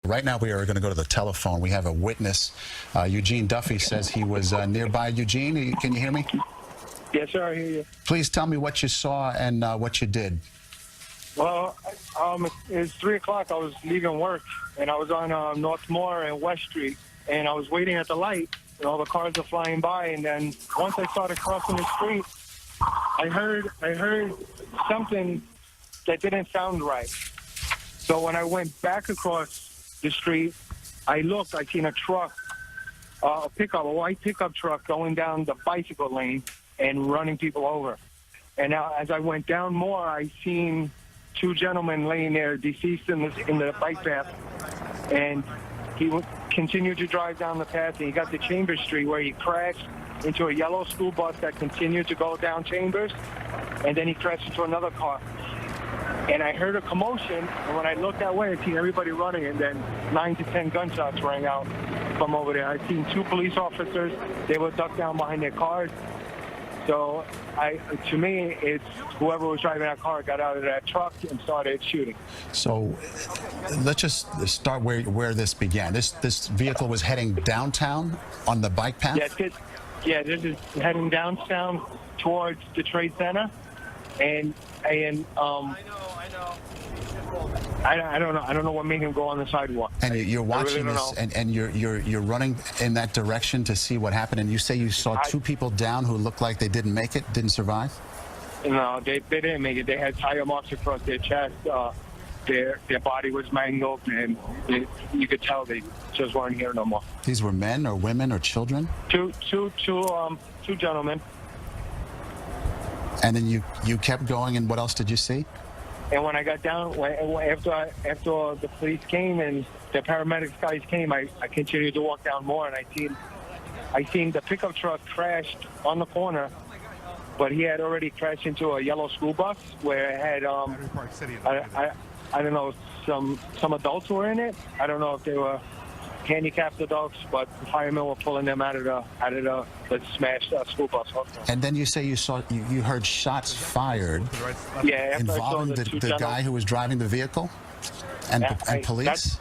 Right now, we are going to go to the telephone. We have a witness. Eugene Duffy says he was nearby. Eugene, can you hear me? Yes, sir, I hear you. Please tell me what you saw and what you did. Well, it's 3 o'clock. I was leaving work, and I was on Northmore and West Street, and I was waiting at the light, and all the cars are flying by, and then once I started crossing the street, I heard something that didn't sound right. So when I went back across the street, I looked, I seen a truck, a white pickup truck going down the bicycle lane and running people over. And now as I went down more, I seen two gentlemen laying there deceased in the bike path. And he continued to drive down the path, and he got to Chambers Street where he crashed into a yellow school bus that continued to go down Chambers, and then he crashed into another car. And I heard a commotion, and when I looked that way, I seen everybody running, and then 9 to 10 gunshots rang out from over there. I seen two police officers. They were ducked down behind their cars. So, to me, it's whoever was driving that car got out of that truck and started shooting. So, let's just start where this began. This vehicle was heading downtown on the bike path? This is heading downtown towards the Trade Center, and I don't know what made him go on the sidewalk. And you're watching this, and you're running in that direction to see what happened. And you say you saw two people down who looked like they didn't make it, didn't survive? No, they didn't make it. They had tire marks across their chest. Their body was mangled, and you could tell they just weren't here no more. These were men or women or children? Two gentlemen. And then you kept going, and what else did you see? And when I got down, after the police came and the paramedics guys came, I continued to walk down more, and I seen the pickup truck crashed on the corner, but he had already crashed into a yellow school bus where it had I don't know, some adults were in it. I don't know if they were handicapped adults, but the firemen were pulling them out of the smashed school bus. And then you say you heard shots fired. Yeah, involving the guy who was driving the vehicle and police.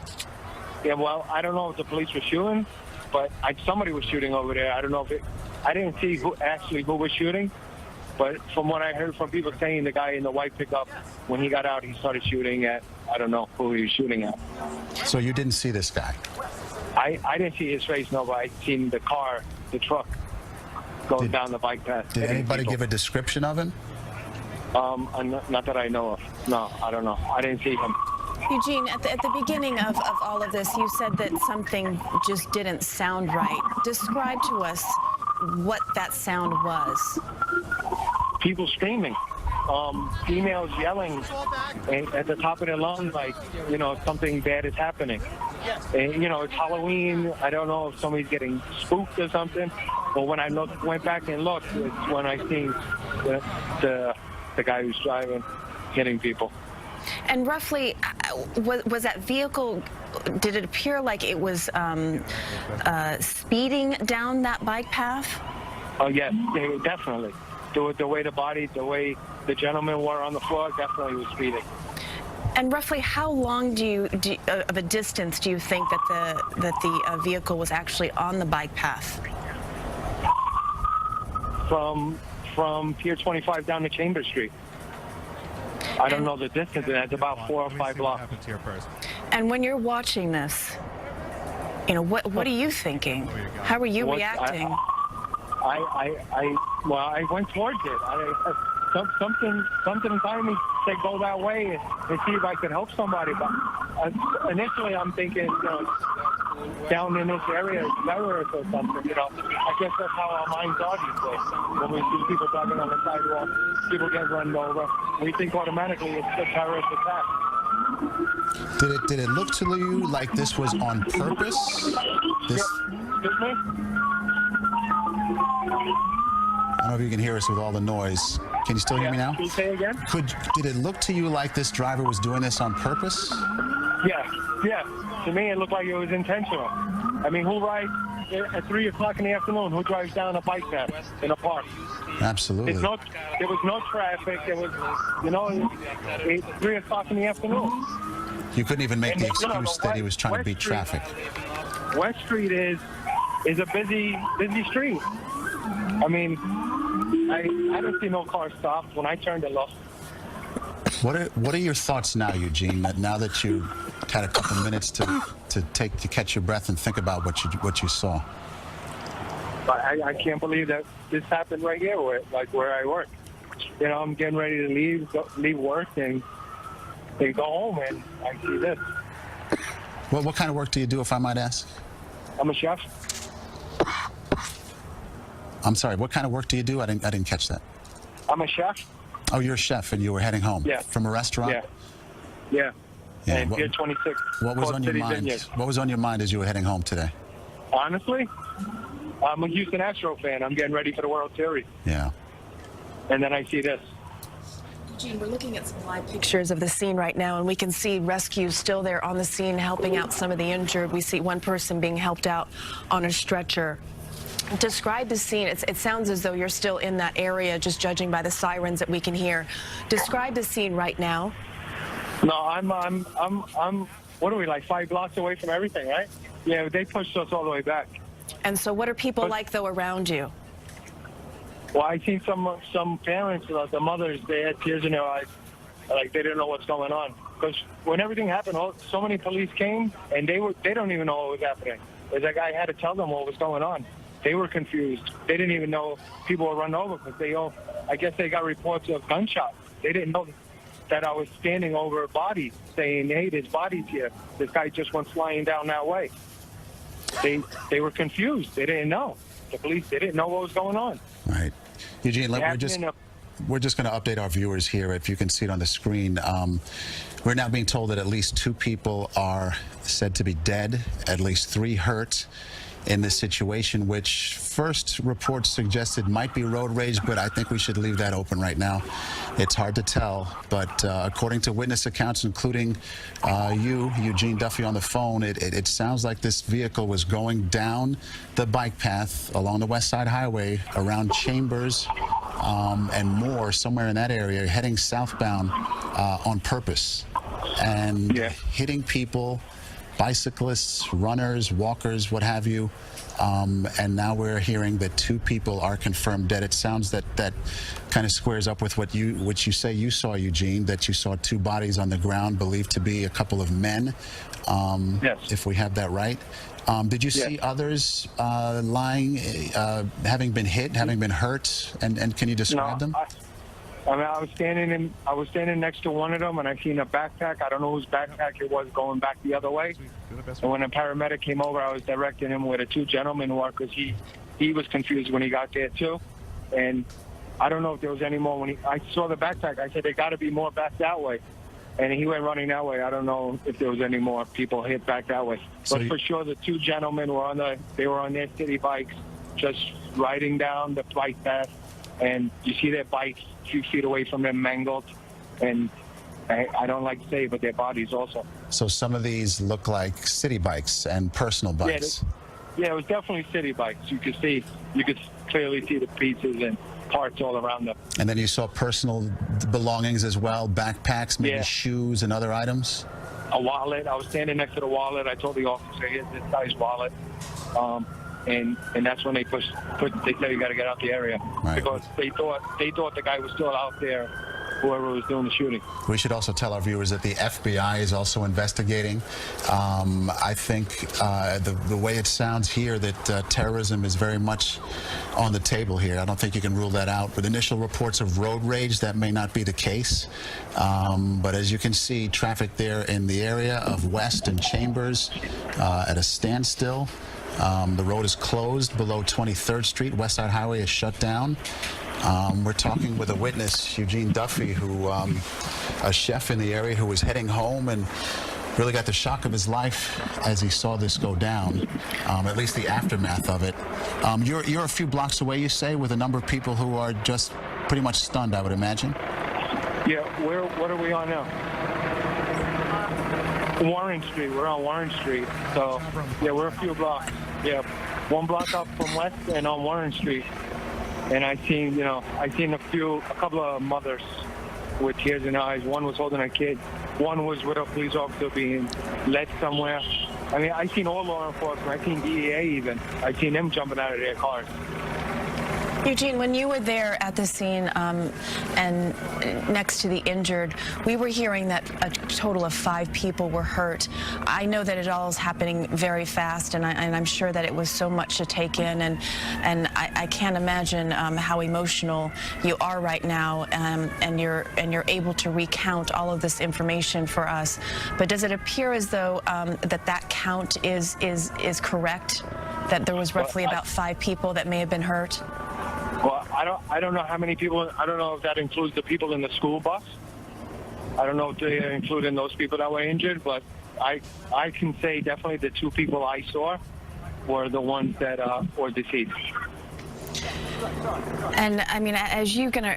Yeah, well, I don't know if the police were shooting, but somebody was shooting over there. I don't know if I didn't see who was shooting, but from what I heard from people saying, the guy in the white pickup, when he got out, he started shooting at, I don't know who he was shooting at. So you didn't see this guy? I didn't see his face, no, but I seen the truck going down the bike path. Did anybody give a description of him? Not that I know of. No, I don't know. I didn't see him. Eugene, at the beginning of all of this, you said that something just didn't sound right. Describe to us what that sound was. People screaming. Females yelling at the top of their lungs, like, something bad is happening. And, it's Halloween. I don't know if somebody's getting spooked or something. But when I went back and looked, it's when I seen the guy who's driving hitting people. And roughly, was that vehicle, did it appear like it was speeding down that bike path? Oh, yes, definitely. The way the the gentlemen were on the floor, definitely was speeding. And roughly how long of a distance do you think that the vehicle was actually on the bike path? From Pier 25 down to Chambers Street. I don't know the distance, and it's about 4 or 5 blocks. And when you're watching this, what are you thinking? How are you reacting? I went towards it. Something inside me said go that way and see if I could help somebody. But initially, I'm thinking, down in this area, terrorists or something. I guess that's how our minds are these days. When we see people driving on the sidewalk, people get run over, we think automatically it's a terrorist attack. Did it look to you like this was on purpose? This. Excuse me? I don't know if you can hear us with all the noise. Can you still hear me now? Can you say again? Did it look to you like this driver was doing this on purpose? Yeah. To me, it looked like it was intentional. I mean, who rides at 3 o'clock in the afternoon? Who drives down a bike path in a park? Absolutely. There was no traffic. There was, it's 3 o'clock in the afternoon. You couldn't even make the excuse that he was trying to beat traffic. West Street is a busy street. I mean, I didn't see no car stopped when I turned it left. What are your thoughts now, Eugene? Now that you had a couple minutes to catch your breath and think about what you saw. But I can't believe that this happened right here, where I work. I'm getting ready to leave work and go home, and I see this. What kind of work do you do, if I might ask? I'm a chef. I'm sorry. What kind of work do you do? I didn't catch that. I'm a chef. Oh, you're a chef, and you were heading home. Yeah. From a restaurant. Yeah. And Pier 26. What was on your mind? What was on your mind as you were heading home today? Honestly, I'm a Houston Astro fan. I'm getting ready for the World Series. Yeah. And then I see this. Eugene, we're looking at some live pictures of the scene right now, and we can see rescue still there on the scene, helping out some of the injured. We see one person being helped out on a stretcher. Describe the scene. It sounds as though you're still in that area, just judging by the sirens that we can hear. Describe the scene right now. No, I'm. What are we, like 5 blocks away from everything, right? Yeah, they pushed us all the way back. And so, what are people like though around you? Well, I seen some parents, the mothers, they had tears in their eyes, like they didn't know what's going on. Because when everything happened, so many police came, and they don't even know what was happening. There's a guy had to tell them what was going on. They were confused. They didn't even know people were run over because I guess they got reports of gunshots. They didn't know that I was standing over a body saying, hey, there's bodies here. This guy just went flying down that way. They were confused. They didn't know. The police, they didn't know what was going on. Right. Eugene, we're just going to update our viewers here. If you can see it on the screen, we're now being told that at least 2 people are said to be dead, at least 3 hurt in this situation, which first reports suggested might be road rage, but I think we should leave that open right now. It's hard to tell, but according to witness accounts, including Eugene Duffy on the phone, it sounds like this vehicle was going down the bike path along the West Side Highway around Chambers and more, somewhere in that area, heading southbound on purpose and hitting people, bicyclists, runners, walkers, what have you. And now we're hearing that 2 people are confirmed dead. It sounds that kind of squares up with what you say you saw, Eugene, that you saw 2 bodies on the ground believed to be a couple of men, if we have that right. Did you see others lying, having been hit, having been hurt, and can you describe them? I mean, I was standing next to one of them, and I seen a backpack. I don't know whose backpack it was going back the other way. And when a paramedic came over, I was directing him where the 2 gentlemen were, because he was confused when he got there too. And I don't know if there was any more. When I saw the backpack, I said, there got to be more back that way. And he went running that way. I don't know if there was any more people hit back that way. But for sure, the 2 gentlemen were on their city bikes, just riding down the bike path. And you see their bikes a few feet away from them mangled. And I don't like to say, but their bodies also. So some of these look like city bikes and personal bikes. Yeah, it was definitely city bikes. You could clearly see the pieces and parts all around them. And then you saw personal belongings as well, backpacks, maybe shoes and other items? A wallet. I was standing next to the wallet. I told the officer, here's this guy's wallet. And that's when they they said you got to get out the area, because they thought the guy was still out there, whoever was doing the shooting. We should also tell our viewers that the FBI is also investigating. I think the way it sounds here that terrorism is very much on the table here. I don't think you can rule that out. With initial reports of road rage, that may not be the case. But as you can see, traffic there in the area of West and Chambers at a standstill. The road is closed below 23rd Street. West Side Highway is shut down. We're talking with a witness, Eugene Duffy, who a chef in the area who was heading home and really got the shock of his life as he saw this go down, at least the aftermath of it. You're a few blocks away, you say, with a number of people who are just pretty much stunned, I would imagine. Yeah, what are we on now? Warren Street. We're on Warren Street. So, yeah, we're a few blocks. Yeah, 1 block up from West and on Warren Street. And I seen a couple of mothers with tears in their eyes. One was holding a kid. One was with a police officer being led somewhere. I mean, I seen all law enforcement. I seen DEA even. I seen them jumping out of their cars. Eugene, when you were there at the scene and next to the injured, we were hearing that a total of 5 people were hurt. I know that it all is happening very fast, and I'm sure that it was so much to take in, and I can't imagine how emotional you are right now, and you're able to recount all of this information for us. But does it appear as though that count is correct? That there was roughly about 5 people that may have been hurt? Well, I don't know how many people. I don't know if that includes the people in the school bus. I don't know if they're including those people that were injured, but I can say definitely the 2 people I saw were the ones that were deceased. And I mean, as you're going to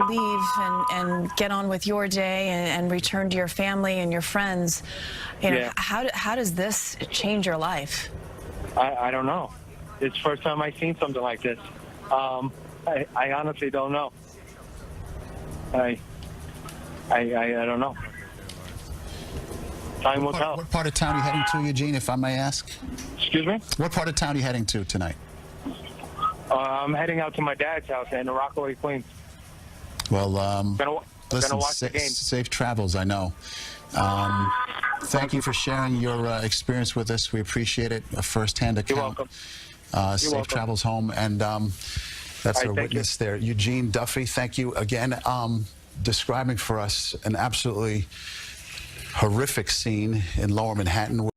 leave and get on with your day and return to your family and your friends, Yeah. How does this change your life? I don't know. It's the first time I've seen something like this. I honestly don't know. I don't know. Time will tell. What part of town are you heading to, Eugene, if I may ask? Excuse me? What part of town are you heading to tonight? I'm heading out to my dad's house in Rockaway, Queens. Well, listen, watch the game. Safe travels, I know. Thank you for sharing your experience with us. We appreciate it, a first-hand account. You're welcome. Safe welcome. travels home, and that's our witness there, Eugene Duffy. Thank you again, describing for us an absolutely horrific scene in Lower Manhattan.